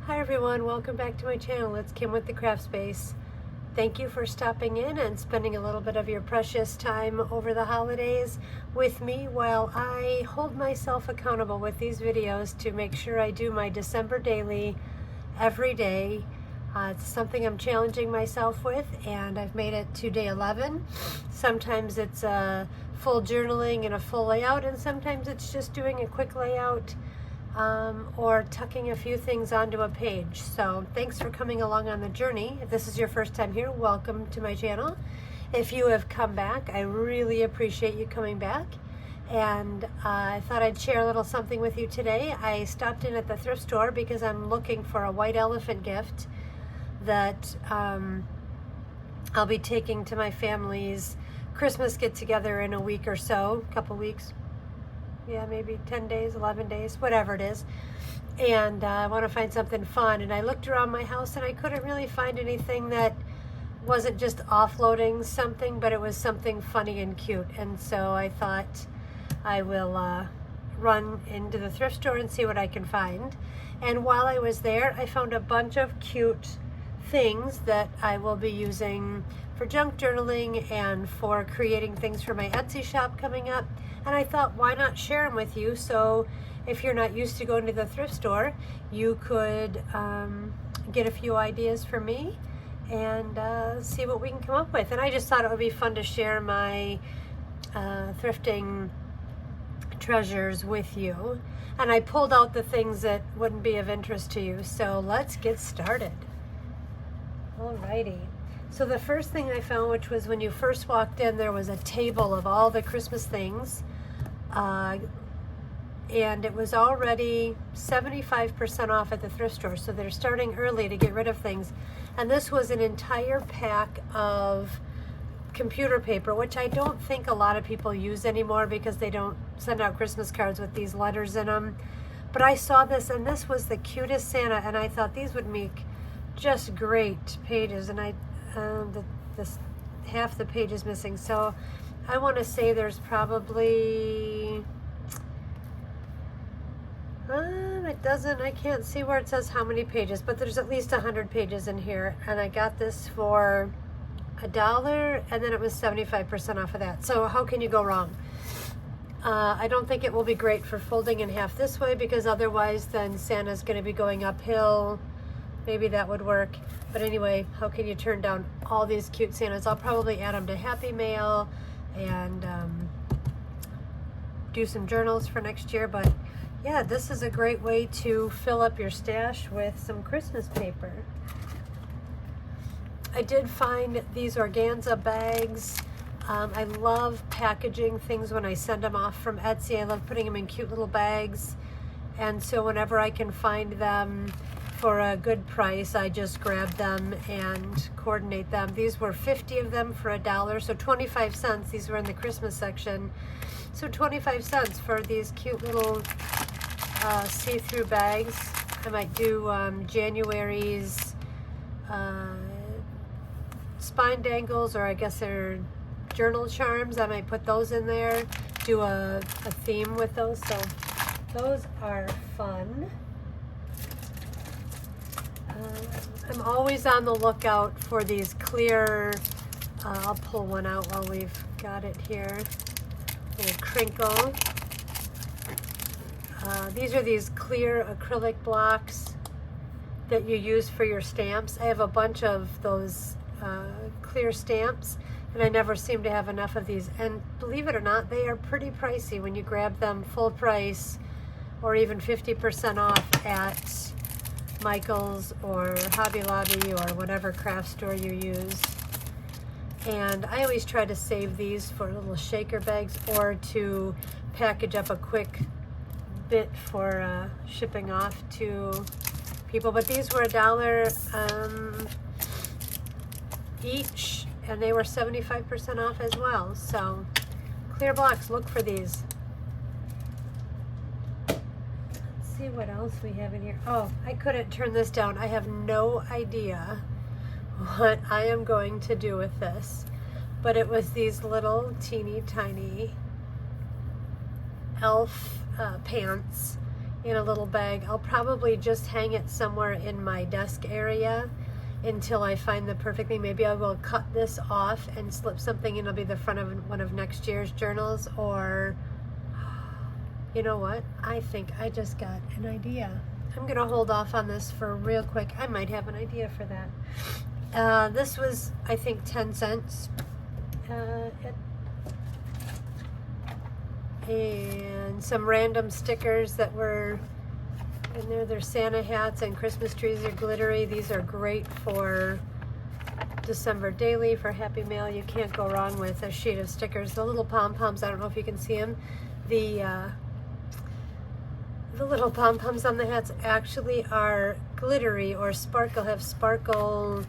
Hi everyone, welcome back to my channel. It's Kim with the Craft Space. Thank you for stopping in and spending a little bit of your precious time over the holidays with me while I hold myself accountable with these videos to make sure I do my December daily every day. It's something I'm challenging myself with, and I've made it to day 11. Sometimes it's a full journaling and a full layout, and sometimes it's just doing a quick layout or tucking a few things onto a page. So thanks for coming along on the journey. If this is your first time here, welcome to my channel. If you have come back, I really appreciate you coming back. And I thought I'd share a little something with you today. I stopped in at the thrift store because I'm looking for a white elephant gift that I'll be taking to my family's Christmas get-together in a week or so, a couple weeks. Yeah, maybe 10 days, 11 days, whatever it is. And I want to find something fun. And I looked around my house and I couldn't really find anything that wasn't just offloading something, but it was something funny and cute. And so I thought I will run into the thrift store and see what I can find. And while I was there, I found a bunch of cute things that I will be using for junk journaling and for creating things for my Etsy shop coming up. And I thought, why not share them with you? So if you're not used to going to the thrift store, you could get a few ideas from me and see what we can come up with. And I just thought it would be fun to share my thrifting treasures with you. And I pulled out the things that wouldn't be of interest to you. So let's get started. Alrighty. So the first thing I found, which was when you first walked in, there was a table of all the Christmas things. And it was already 75% off at the thrift store. So they're starting early to get rid of things. And this was an entire pack of computer paper, which I don't think a lot of people use anymore because they don't send out Christmas cards with these letters in them. But I saw this, and this was the cutest Santa, and I thought these would make just great pages. And this half the page is missing, so I want to say there's probably I can't see where it says how many pages, but there's at least 100 pages in here. And I got this for $1, and then it was 75% off of that. So how can you go wrong? I don't think it will be great for folding in half this way, because otherwise then Santa's going to be going uphill. Maybe that would work. But anyway, how can you turn down all these cute Santas? I'll probably add them to Happy Mail and do some journals for next year. But yeah, this is a great way to fill up your stash with some Christmas paper. I did find these organza bags. I love packaging things when I send them off from Etsy. I love putting them in cute little bags. And so whenever I can find them for a good price, I just grab them and coordinate them. These were 50 of them for $1, so 25 cents. These were in the Christmas section. So 25 cents for these cute little see-through bags. I might do January's spine dangles, or I guess they're journal charms. I might put those in there, do a theme with those. So those are fun. I'm always on the lookout for these clear, I'll pull one out while we've got it here, little crinkle. These are these clear acrylic blocks that you use for your stamps. I have a bunch of those clear stamps, and I never seem to have enough of these. And believe it or not, they are pretty pricey when you grab them full price or even 50% off at Michael's or Hobby Lobby or whatever craft store you use. And I always try to save these for little shaker bags or to package up a quick bit for shipping off to people. But these were $1 each, and they were 75% off as well. So clear blocks, look for these. See what else we have in here. Oh, I couldn't turn this down. I have no idea what I am going to do with this, but it was these little teeny tiny elf pants in a little bag. I'll probably just hang it somewhere in my desk area until I find the perfect thing. Maybe I will cut this off and slip something in. It'll be the front of one of next year's journals. Or, you know what? I think I just got an idea. I'm gonna hold off on this for real quick. I might have an idea for that. This was, I think, 10 cents. And some random stickers that were in there. There's Santa hats and Christmas trees are glittery. These are great for December daily, for Happy Mail. You can't go wrong with a sheet of stickers. The little pom-poms, I don't know if you can see them. The little pom-poms on the hats actually are glittery or sparkle, have sparkle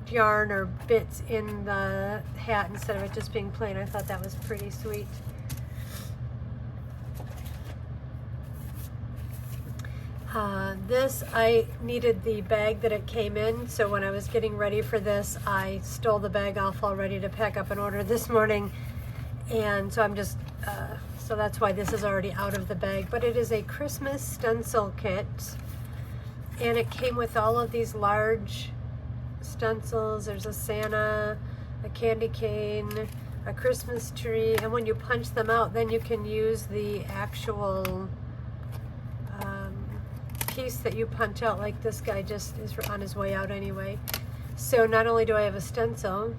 yarn or bits in the hat instead of it just being plain. I thought that was pretty sweet. This, I needed the bag that it came in, so when I was getting ready for this, I stole the bag off all ready to pack up an order this morning, and so I'm just, so that's why this is already out of the bag. But it is a Christmas stencil kit, and it came with all of these large stencils. There's a Santa, a candy cane, a Christmas tree, and when you punch them out, then you can use the actual piece that you punch out. Like this guy just is on his way out anyway. So not only do I have a stencil,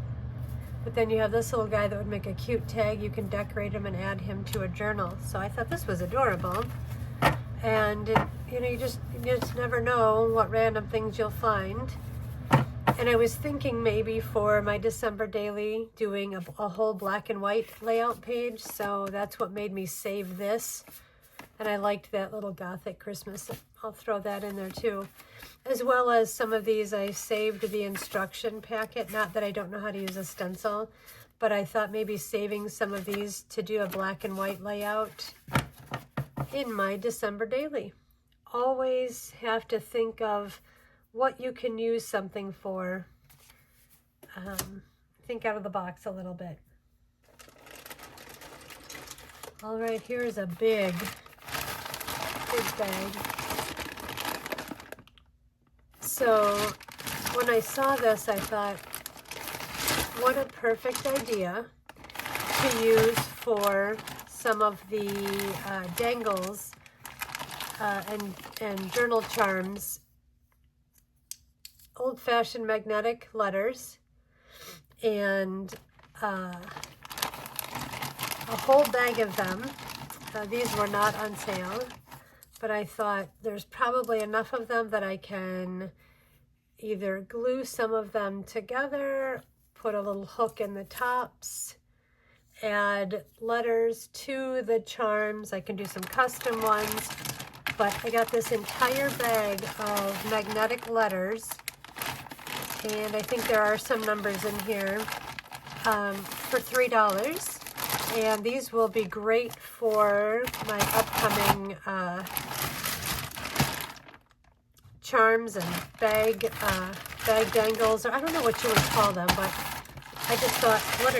but then you have this little guy that would make a cute tag. You can decorate him and add him to a journal. So I thought this was adorable. And you know, you just never know what random things you'll find. And I was thinking maybe for my December daily doing a whole black and white layout page. So that's what made me save this. And I liked that little gothic Christmas. I'll throw that in there too. As well as some of these, I saved the instruction packet. Not that I don't know how to use a stencil, but I thought maybe saving some of these to do a black and white layout in my December daily. Always have to think of what you can use something for. Think out of the box a little bit. All right, here's a big bag. So when I saw this, I thought, what a perfect idea to use for some of the dangles and journal charms. Old-fashioned magnetic letters, and a whole bag of them. These were not on sale, but I thought there's probably enough of them that I can either glue some of them together, put a little hook in the tops, add letters to the charms. I can do some custom ones, but I got this entire bag of magnetic letters, and I think there are some numbers in here, for $3. And these will be great for my upcoming charms and bag dangles, or I don't know what you would call them, but I just thought, what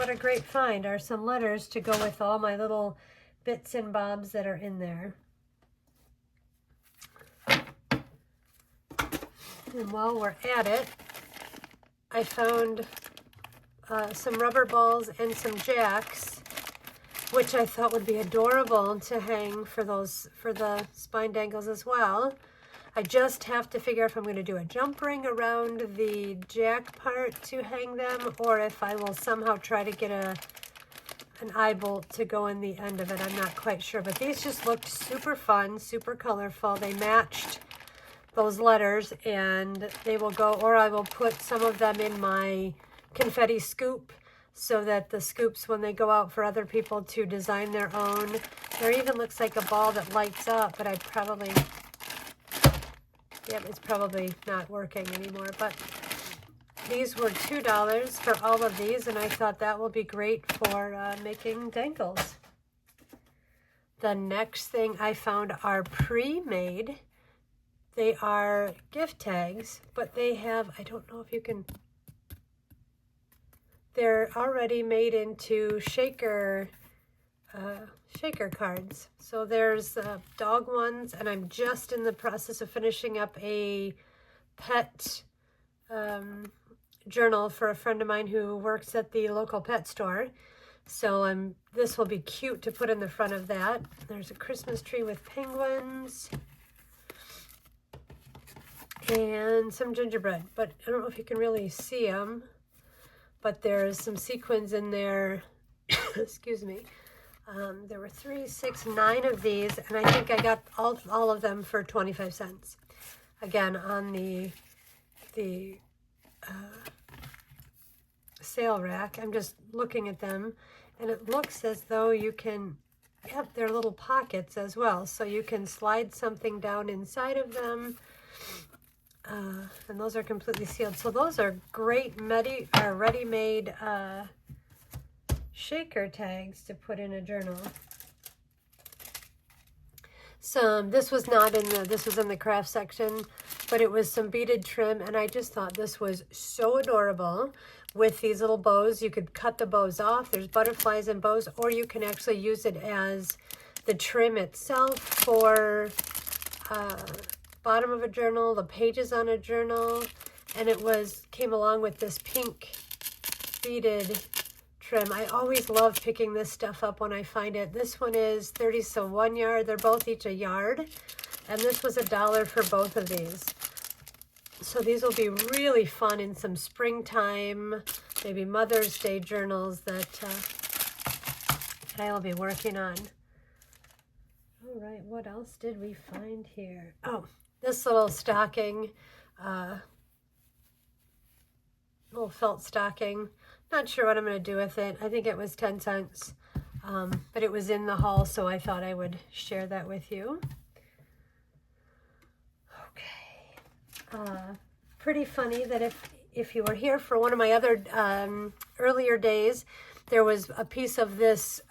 a great find are some letters to go with all my little bits and bobs that are in there. And while we're at it, I found some rubber balls and some jacks, which I thought would be adorable to hang for the spine dangles as well. I just have to figure out if I'm going to do a jump ring around the jack part to hang them, or if I will somehow try to get an eye bolt to go in the end of it. I'm not quite sure, but these just looked super fun, super colorful. They matched those letters, and they will go, or I will put some of them in my confetti scoop so that the scoops, when they go out for other people to design their own. There even looks like a ball that lights up, but I probably, yep, it's probably not working anymore. But these were $2 for all of these, and I thought that will be great for making dangles. The next thing I found are pre-made. They are gift tags, but they have, I don't know if you can, they're already made into shaker shaker cards. So there's dog ones, and I'm just in the process of finishing up a pet journal for a friend of mine who works at the local pet store. So this will be cute to put in the front of that. There's a Christmas tree with penguins and some gingerbread, but I don't know if you can really see them, but there's some sequins in there. Excuse me. There were 3, 6, 9 of these, and I think I got all of them for 25 cents. Again, on the sale rack. I'm just looking at them, and it looks as though you can, yep, they're little pockets as well, so you can slide something down inside of them, and those are completely sealed. So those are great ready-made shaker tags to put in a journal. This was in the craft section, but it was some beaded trim, and I just thought this was so adorable with these little bows. You could cut the bows off. There's butterflies and bows, or you can actually use it as the trim itself for bottom of a journal, the pages on a journal, and it came along with this pink beaded trim. I always love picking this stuff up when I find it. This one is 30, so 1 yard. They're both each a yard, and this was $1 for both of these. So these will be really fun in some springtime, maybe Mother's Day journals that I will be working on. All right, what else did we find here? Oh, this little stocking, little felt stocking. Not sure what I'm going to do with it. I think it was 10 cents, but it was in the haul, so I thought I would share that with you. Okay. Pretty funny that if you were here for one of my other earlier days, there was a piece of this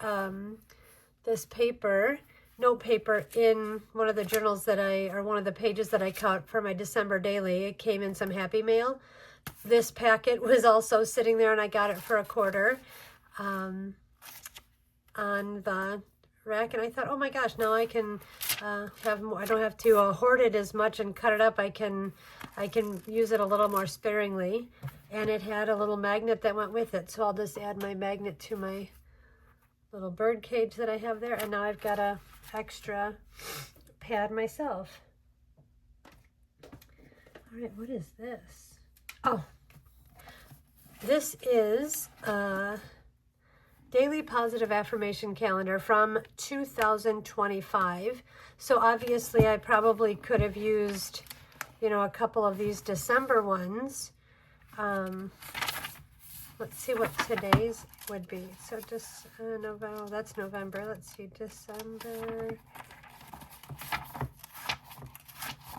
this note paper in one of the journals or one of the pages that I cut for my December daily. It came in some Happy Mail. This packet was also sitting there, and I got it for $1 on the rack, and I thought, oh my gosh, now I can have more. I don't have to hoard it as much and cut it up. I can use it a little more sparingly, and it had a little magnet that went with it, so I'll just add my magnet to my little bird cage that I have there, and now I've got a extra pad myself. All right, what is this? Oh, this is a daily positive affirmation calendar from 2025. So obviously I probably could have used, a couple of these December ones. Let's see what today's would be. So just November, that's November. Let's see, December.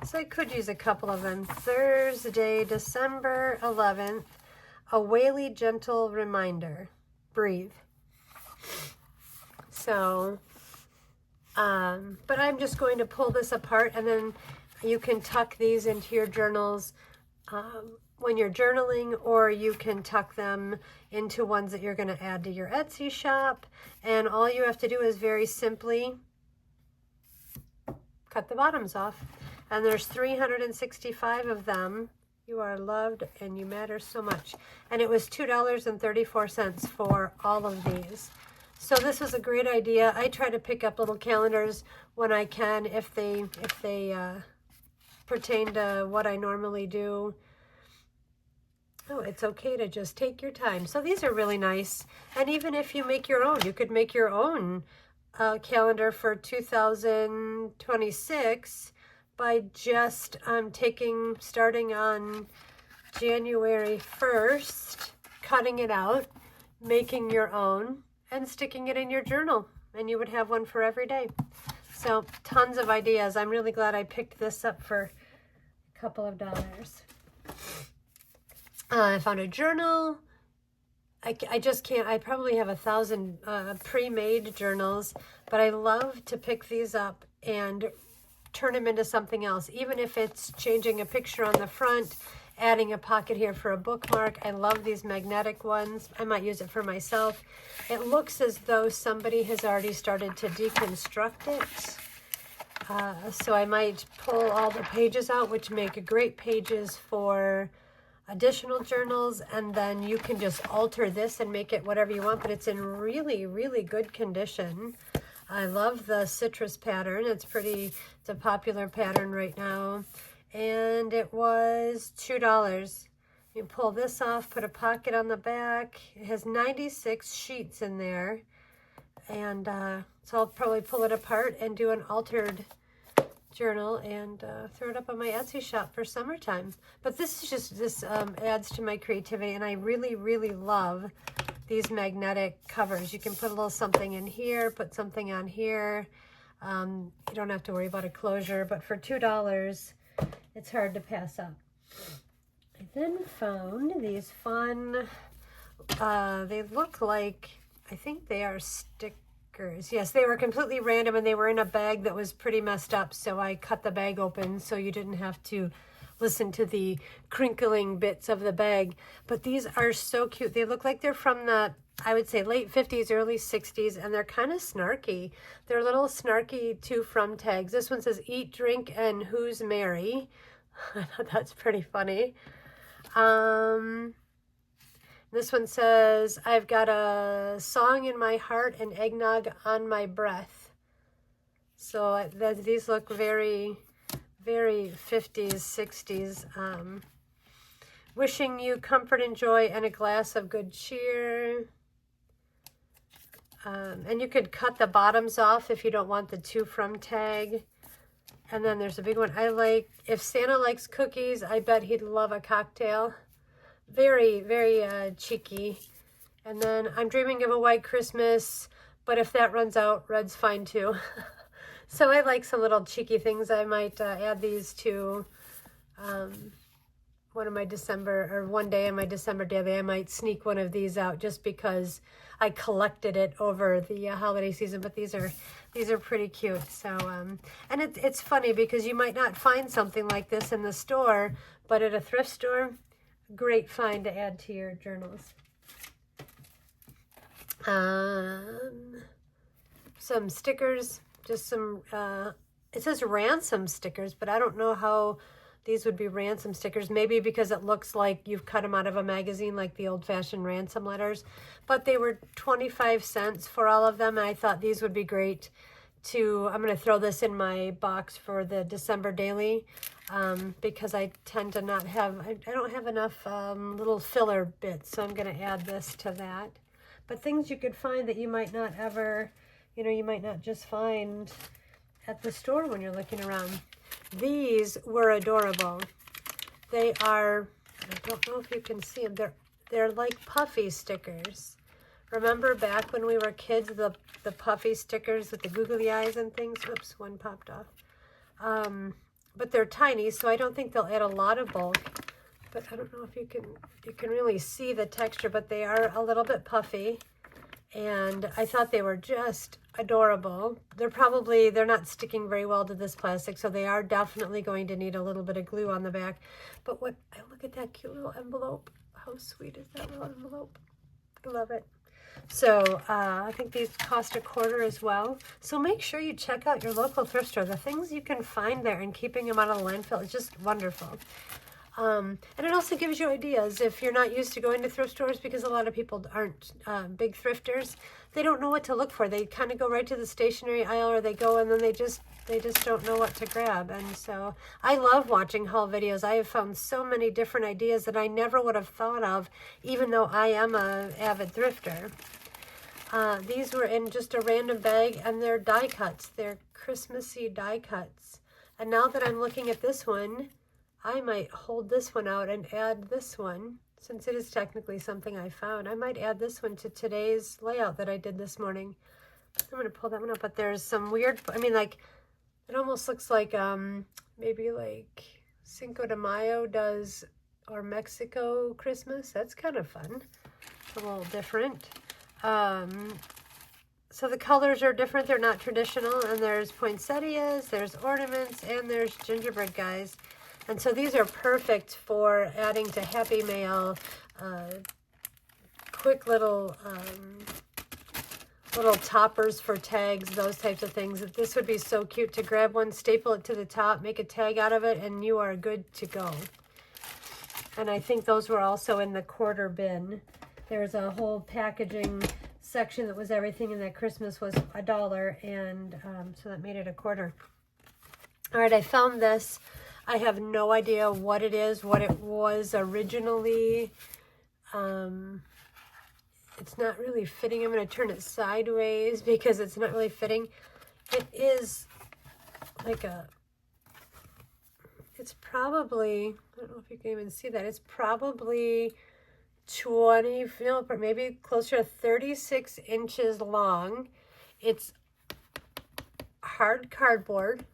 So I could use a couple of them. Thursday, December 11th, a whaley gentle reminder, breathe. So, but I'm just going to pull this apart, and then you can tuck these into your journals when you're journaling, or you can tuck them into ones that you're going to add to your Etsy shop. And all you have to do is very simply cut the bottoms off. And there's 365 of them. You are loved and you matter so much. And it was $2.34 for all of these. So this was a great idea. I try to pick up little calendars when I can, if they pertain to what I normally do. Oh, it's okay to just take your time. So these are really nice. And even if you make your own, you could make your own calendar for 2026 by just starting on January 1st, cutting it out, making your own, and sticking it in your journal, and you would have one for every day. So tons of ideas. I'm really glad I picked this up for a couple of dollars. I found a journal. I just can't, I probably have 1,000 pre-made journals, but I love to pick these up and turn them into something else, even if it's changing a picture on the front, adding a pocket here for a bookmark. I love these magnetic ones. I might use it for myself. It looks as though somebody has already started to deconstruct it. So I might pull all the pages out, which make great pages for additional journals, and then you can just alter this and make it whatever you want, but it's in really, really good condition. I love the citrus pattern. It's a popular pattern right now. And it was $2. You pull this off, put a pocket on the back. It has 96 sheets in there. And so I'll probably pull it apart and do an altered journal and throw it up on my Etsy shop for summertime. But this adds to my creativity, and I really, really love these magnetic covers. You can put a little something in here, put something on here. You don't have to worry about a closure, but for $2, it's hard to pass up. I then found these fun, they look like, I think they are stickers. Yes, they were completely random, and they were in a bag that was pretty messed up, so I cut the bag open so you didn't have to listen to the crinkling bits of the bag. But these are so cute. They look like they're from the, I would say, late 50s, early 60s, and they're kind of snarky. They're little snarky to from tags. This one says, eat, drink, and who's merry. I thought that's pretty funny. This one says, I've got a song in my heart and eggnog on my breath. So these look very, very 50s, 60s. Wishing you comfort and joy and a glass of good cheer. And you could cut the bottoms off if you don't want the to from tag. And then there's a big one. I like, if Santa likes cookies, I bet he'd love a cocktail. Very, very cheeky. And then I'm dreaming of a white Christmas, but if that runs out, red's fine too. So I like some little cheeky things. I might add these to one day in my December daily. I might sneak one of these out just because I collected it over the holiday season. But these are pretty cute. So and it's funny because you might not find something like this in the store, but at a thrift store, great find to add to your journals. Some stickers, just some, it says ransom stickers, but I don't know how these would be ransom stickers. Maybe because it looks like you've cut them out of a magazine, like the old-fashioned ransom letters. But they were 25 cents for all of them, and I thought these would be great to, I'm going to throw this in my box for the December daily, because I tend to not have, I don't have enough little filler bits, so I'm going to add this to that. But things you could find that you might not ever, you might not just find at the store when you're looking around. These were adorable. They are, I don't know if you can see them, they're like puffy stickers. Remember back when we were kids, the puffy stickers with the googly eyes and things? Whoops, one popped off. But they're tiny, so I don't think they'll add a lot of bulk. But I don't know if you can really see the texture, but they are a little bit puffy. And I thought they were just adorable. They're not sticking very well to this plastic, so they are definitely going to need a little bit of glue on the back. But look at that cute little envelope. How sweet is that little envelope? I love it. So I think these cost $0.25 as well. So make sure you check out your local thrift store. The things you can find there and keeping them out of the landfill is just wonderful. And it also gives you ideas if you're not used to going to thrift stores, because a lot of people aren't big thrifters. They don't know what to look for. They kind of go right to the stationery aisle, or they go and then they just don't know what to grab. And so I love watching haul videos. I have found so many different ideas that I never would have thought of, even though I am an avid thrifter. These were in just a random bag, and they're die cuts. They're Christmassy die cuts. And now that I'm looking at this one, I might hold this one out and add this one, since it is technically something I found. I might add this one to today's layout that I did this morning. I'm going to pull that one up, but there's some weird, like, it almost looks like maybe like Cinco de Mayo does, or Mexico Christmas. That's kind of fun. It's a little different. So the colors are different. They're not traditional, and there's poinsettias, there's ornaments, and there's gingerbread guys. And so these are perfect for adding to Happy Mail, quick little toppers for tags, those types of things. This would be so cute to grab one, staple it to the top, make a tag out of it, and you are good to go. And I think those were also in the quarter bin. There's a whole packaging section that was everything, and that Christmas was $1, and so that made it a quarter. All right, I found this. I have no idea what it is, what it was originally. It's not really fitting. I'm going to turn it sideways because it's not really fitting. It is like it's probably, I don't know if you can even see that. It's probably 20, no, maybe closer to 36 inches long. It's hard cardboard.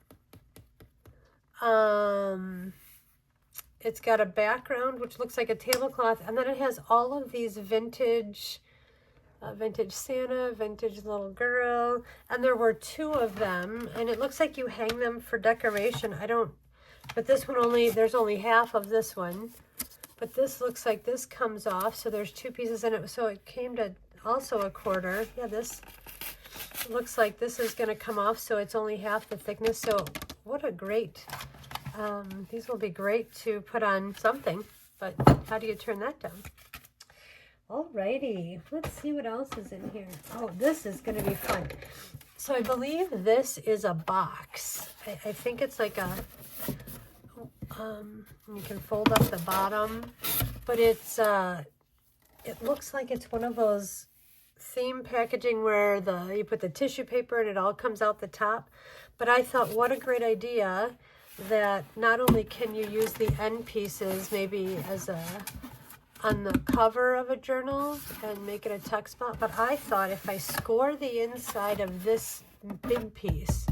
It's got a background which looks like a tablecloth, and then it has all of these vintage Santa, vintage little girl, and there were 2 of them, and it looks like you hang them for decoration. But this one there's only half of this one, but this looks like this comes off, so there's 2 pieces in it, so it came to also a quarter. Yeah, this looks like this is going to come off, so it's only half the thickness. So what a great, these will be great to put on something, but how do you turn that down? Alrighty, let's see what else is in here. Oh, this is going to be fun. So I believe this is a box. I think it's like a, you can fold up the bottom, but it's, it looks like it's one of those theme packaging where you put the tissue paper and it all comes out the top. But I thought, what a great idea that not only can you use the end pieces maybe as on the cover of a journal and make it a tuck spot, but I thought if I score the inside of this big piece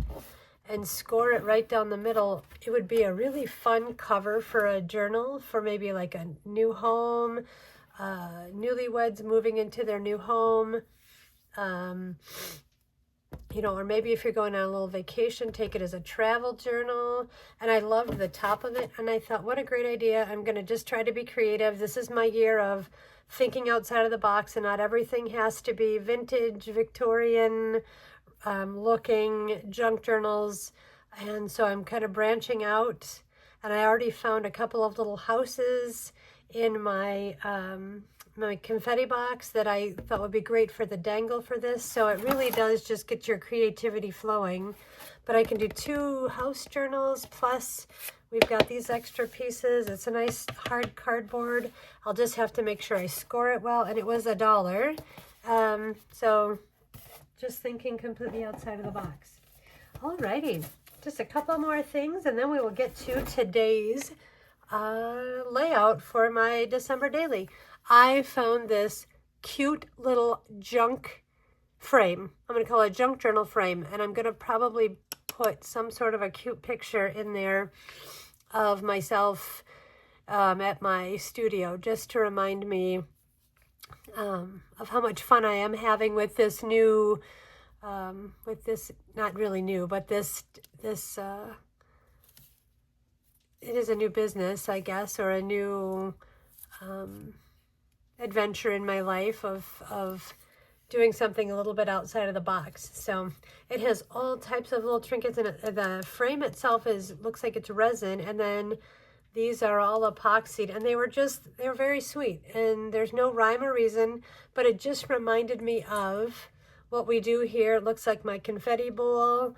and score it right down the middle, it would be a really fun cover for a journal for maybe like a new home, newlyweds moving into their new home, you know, or maybe if you're going on a little vacation, take it as a travel journal. And I loved the top of it, and I thought, what a great idea. I'm going to just try to be creative. This is my year of thinking outside of the box, and not everything has to be vintage, Victorian looking junk journals. And so I'm kind of branching out, and I already found a couple of little houses in my my confetti box that I thought would be great for the dangle for this. So it really does just get your creativity flowing. But I can do 2 house journals, plus we've got these extra pieces. It's a nice hard cardboard. I'll just have to make sure I score it well, and it was $1. So just thinking completely outside of the box. Alrighty, just a couple more things, and then we will get to today's layout for my December daily. I found this cute little junk frame. I'm going to call it a junk journal frame, and I'm going to probably put some sort of a cute picture in there of myself at my studio, just to remind me of how much fun I am having with this new, with this, not really new, but this it is a new business, I guess, or a new adventure in my life of doing something a little bit outside of the box. So it has all types of little trinkets in it. The frame itself looks like it's resin, and then these are all epoxied, and they were very sweet, and there's no rhyme or reason, but it just reminded me of what we do here. It looks like my confetti bowl,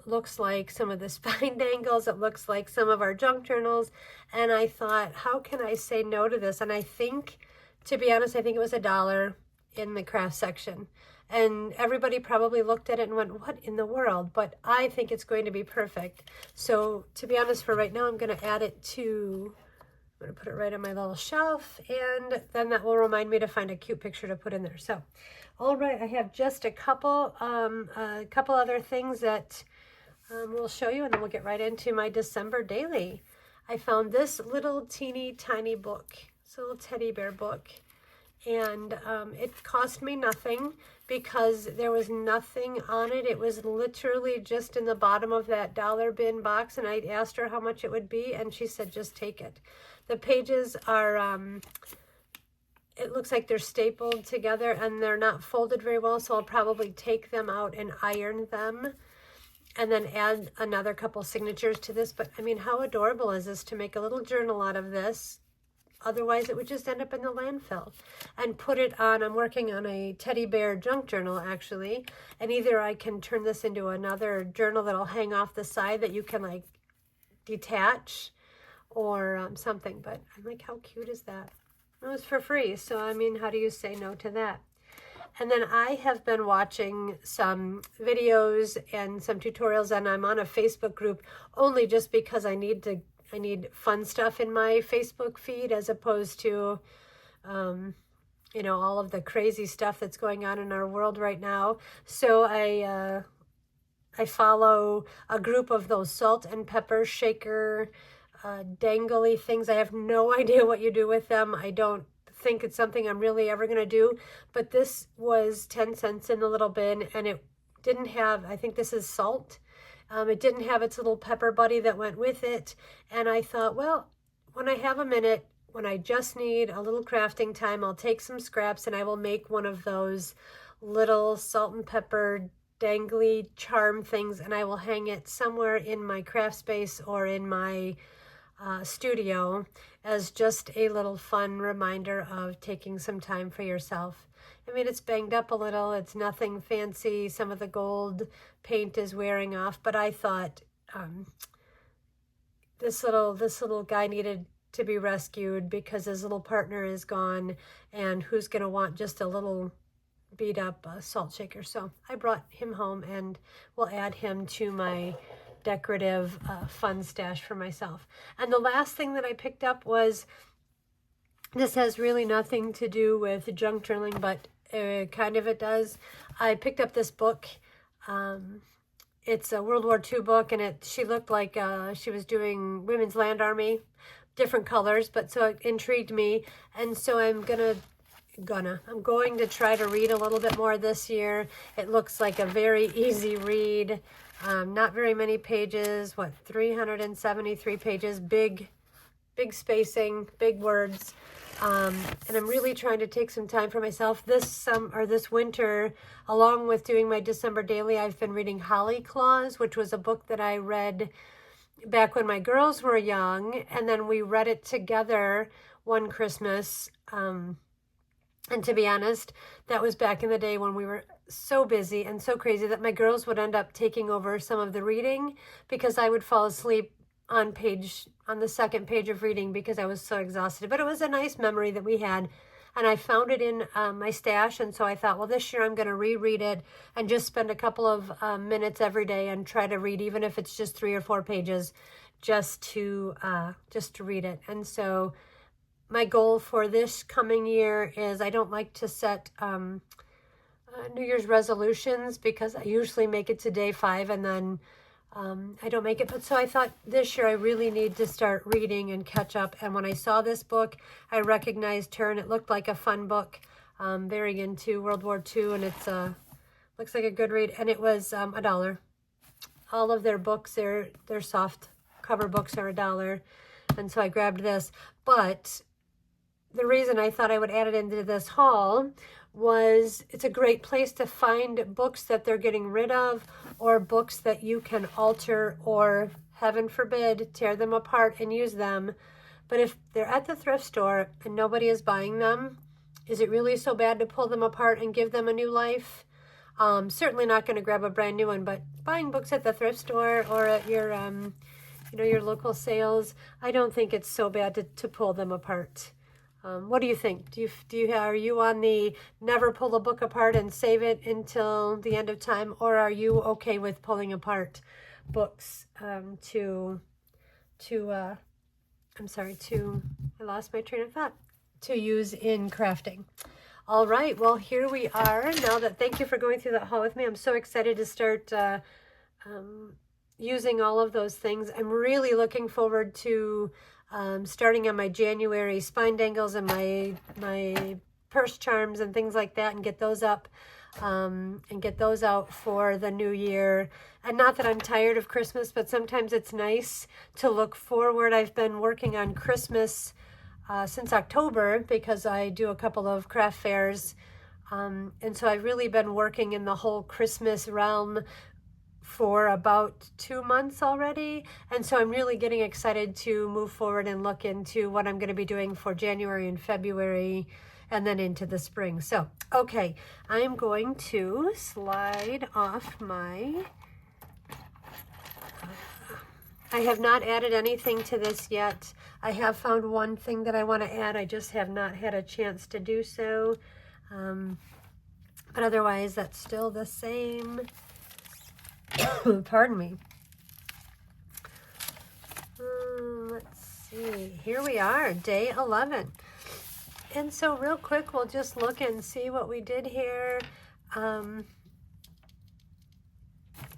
looks like some of the spine dangles, it looks like some of our junk journals, and I thought, how can I say no to this? And I think, to be honest, I think it was $1 in the craft section, and everybody probably looked at it and went, what in the world? But I think it's going to be perfect. So to be honest, for right now, I'm going to add it to, I'm going to put it right on my little shelf, and then that will remind me to find a cute picture to put in there. So all right, I have just a couple other things that we'll show you, and then we'll get right into my December daily. I found this little teeny tiny book. It's a little teddy bear book, And it cost me nothing because there was nothing on it. It was literally just in the bottom of that dollar bin box, and I asked her how much it would be, and she said, just take it. The pages are, it looks like they're stapled together and they're not folded very well, so I'll probably take them out and iron them and then add another couple signatures to this. But I mean, how adorable is this to make a little journal out of this? Otherwise, it would just end up in the landfill. And put it on, I'm working on a teddy bear junk journal, actually. And either I can turn this into another journal that'll hang off the side that you can, like, detach or something. But I'm like, how cute is that? It was for free. So, I mean, how do you say no to that? And then I have been watching some videos and some tutorials, and I'm on a Facebook group only just because I need fun stuff in my Facebook feed as opposed to, you know, all of the crazy stuff that's going on in our world right now. So I follow a group of those salt and pepper shaker dangly things. I have no idea what you do with them. I don't think it's something I'm really ever going to do, but this was 10 cents in the little bin, and it didn't have, I think this is salt. It didn't have its little pepper buddy that went with it. And I thought, well, when I have a minute, when I just need a little crafting time, I'll take some scraps and I will make one of those little salt and pepper dangly charm things, and I will hang it somewhere in my craft space or in my studio as just a little fun reminder of taking some time for yourself. I mean, it's banged up a little. It's nothing fancy. Some of the gold paint is wearing off, but I thought this little guy needed to be rescued because his little partner is gone, and who's going to want just a little beat up salt shaker? So I brought him home, and will add him to my decorative fun stash for myself. And the last thing that I picked up was, this has really nothing to do with junk journaling, but kind of it does. I picked up this book. It's a World War II book, and she looked like she was doing Women's Land Army, different colors, but so it intrigued me. And so I'm going to try to read a little bit more this year. It looks like a very easy read. Not very many pages, 373 pages, big spacing, big words. And I'm really trying to take some time for myself this winter, along with doing my December daily. I've been reading Holly Claus, which was a book that I read back when my girls were young, and then we read it together one Christmas. And to be honest, that was back in the day when we were so busy and so crazy that my girls would end up taking over some of the reading because I would fall asleep on the second page of reading because I was so exhausted. But it was a nice memory that we had, and I found it in my stash. And so I thought, well, this year I'm going to reread it and just spend a couple of minutes every day and try to read, even if it's just 3 or 4 pages, just to read it. And so my goal for this coming year is, I don't like to set New Year's resolutions because I usually make it to day 5 and then I don't make it. But so I thought this year I really need to start reading and catch up. And when I saw this book, I recognized her, and it looked like a fun book. Very into World War II, and it's looks like a good read. And it was $1. All of their books, their soft cover books, are $1. And so I grabbed this. But the reason I thought I would add it into this haul was it's a great place to find books that they're getting rid of, or books that you can alter or, heaven forbid, tear them apart and use them. But if they're at the thrift store and nobody is buying them, is it really so bad to pull them apart and give them a new life? Certainly not going to grab a brand new one, but buying books at the thrift store or at your your local sales, I don't think it's so bad to pull them apart. What do you think? Are you on the never pull a book apart and save it until the end of time, or are you okay with pulling apart books I lost my train of thought, to use in crafting? All right, well, here we are. Thank you for going through that haul with me. I'm so excited to start using all of those things. I'm really looking forward to starting on my January spine dangles and my purse charms and things like that and get those up and get those out for the new year. And not that I'm tired of Christmas, but sometimes it's nice to look forward. I've been working on Christmas since October because I do a couple of craft fairs. And so I've really been working in the whole Christmas realm for about 2 months already. And so I'm really getting excited to move forward and look into what I'm going to be doing for January and February and then into the spring. So, okay, I'm going to slide off my... I have not added anything to this yet. I have found one thing that I want to add. I just have not had a chance to do so. But otherwise, that's still the same. Pardon me. Let's see. Here we are, day 11. And so real quick, we'll just look and see what we did here.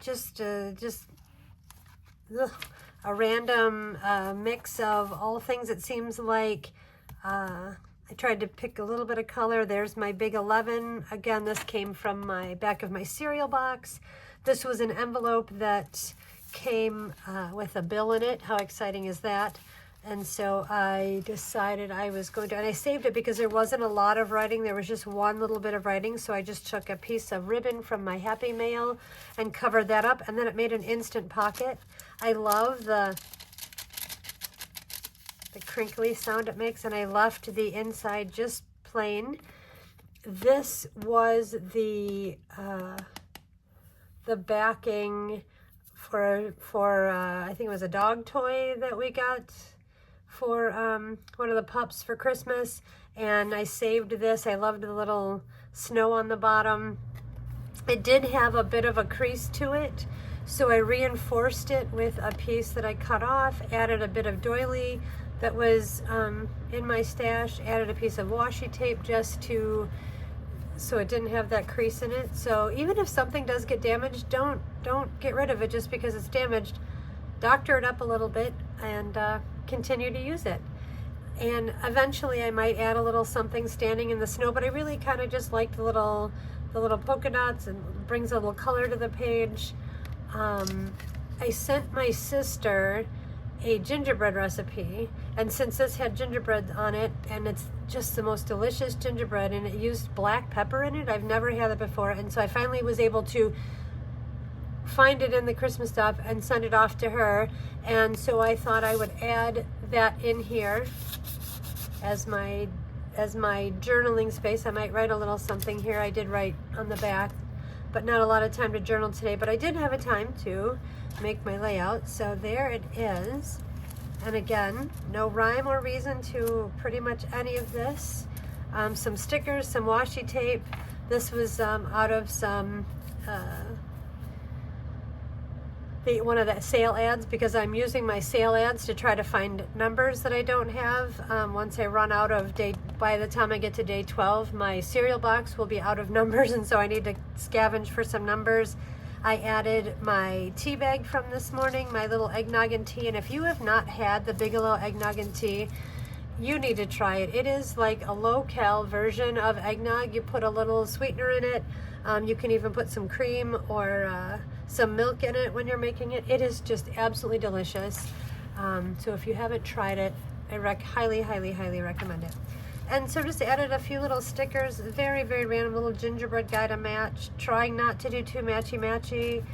Just a random mix of all things. It seems like I tried to pick a little bit of color. There's my big 11. Again, this came from my back of my cereal box. This was an envelope that came with a bill in it. How exciting is that? And so I decided I was going to, and I saved it because there wasn't a lot of writing. There was just one little bit of writing. So I just took a piece of ribbon from my Happy Mail and covered that up. And then it made an instant pocket. I love the crinkly sound it makes. And I left the inside just plain. This was the backing for I think it was a dog toy that we got for one of the pups for Christmas, and I saved this. I loved the little snow on the bottom. It did have a bit of a crease to it, so I reinforced it with a piece that I cut off, added a bit of doily that was in my stash, added a piece of washi tape just so it didn't have that crease in it. So even if something does get damaged, don't get rid of it just because it's damaged. Doctor it up a little bit and continue to use it. And eventually I might add a little something standing in the snow, but I really kind of just like the little polka dots, and brings a little color to the page. I sent my sister a gingerbread recipe, and since this had gingerbread on it, and it's just the most delicious gingerbread, and it used black pepper in it, I've never had it before, and so I finally was able to find it in the Christmas stuff and send it off to her. And so I thought I would add that in here as my journaling space. I might write a little something here. I did write on the back, but not a lot of time to journal today, but I did have a time to make my layout. So there it is. And again, no rhyme or reason to pretty much any of this. Some stickers, some washi tape. This was out of some one of the sale ads, because I'm using my sale ads to try to find numbers that I don't have. Once I run out of by the time I get to day 12, my cereal box will be out of numbers, and so I need to scavenge for some numbers. I added my tea bag from this morning, my little eggnog and tea, and if you have not had the Bigelow eggnog and tea, you need to try it. It is like a low-cal version of eggnog. You put a little sweetener in it. You can even put some cream or some milk in it when you're making it. It is just absolutely delicious. So if you haven't tried it, I highly, highly, highly recommend it. And so just added a few little stickers, very, very random little gingerbread guy to match, trying not to do too matchy-matchy.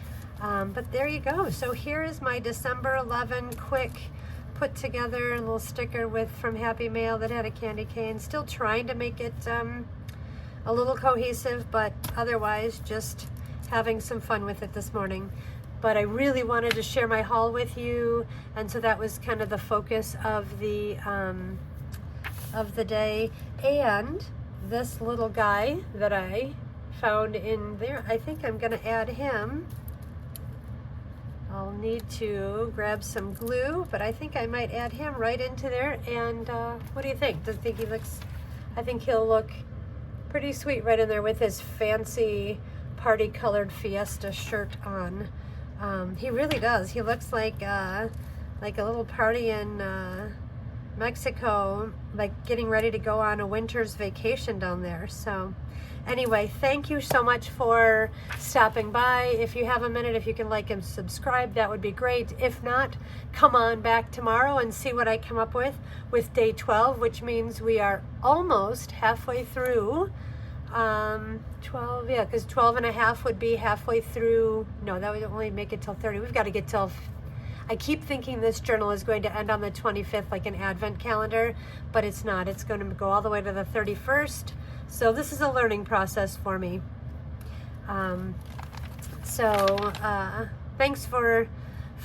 But there you go. So here is my December 11 quick put together a little sticker from Happy Mail that had a candy cane. Still trying to make it a little cohesive, but otherwise just having some fun with it this morning. But I really wanted to share my haul with you, and so that was kind of the focus of the day. And this little guy that I found in there, I think I'm going to add him. I'll need to grab some glue, but I think I might add him right into there. And what do you think? Do you think he looks? I think he'll look pretty sweet right in there with his fancy party colored Fiesta shirt on. He really does. He looks like a little party in Mexico, like getting ready to go on a winter's vacation down there. So anyway, thank you so much for stopping by. If you have a minute, if you can like and subscribe, that would be great. If not, come on back tomorrow and see what I come up with day 12, which means we are almost halfway through 12, yeah, because 12 and a half would be halfway through. No, that would only make it till 30. We've got to get till, I keep thinking this journal is going to end on the 25th, like an advent calendar, but it's not. It's going to go all the way to the 31st. So this is a learning process for me. Thanks for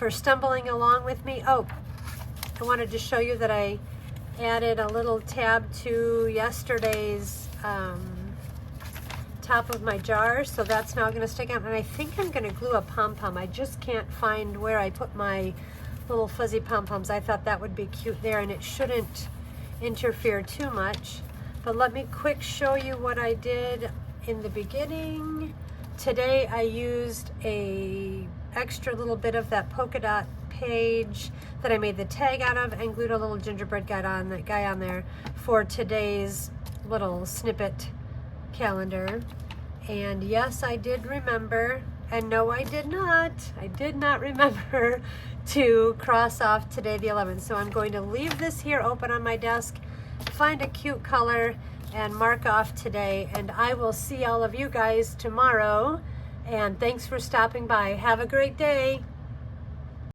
stumbling along with me. Oh, I wanted to show you that I added a little tab to yesterday's top of my jar, so that's now going to stick out, and I think I'm going to glue a pom-pom. I just can't find where I put my little fuzzy pom-poms. I thought that would be cute there, and it shouldn't interfere too much. But let me quick show you what I did in the beginning. Today I used a extra little bit of that polka dot page that I made the tag out of and glued a little gingerbread guy on there for today's little snippet calendar. And yes, I did remember, and no, I did not remember to cross off today the 11th. So I'm going to leave this here open on my desk, find a cute color, and mark off today. And I will see all of you guys tomorrow. And thanks for stopping by. Have a great day.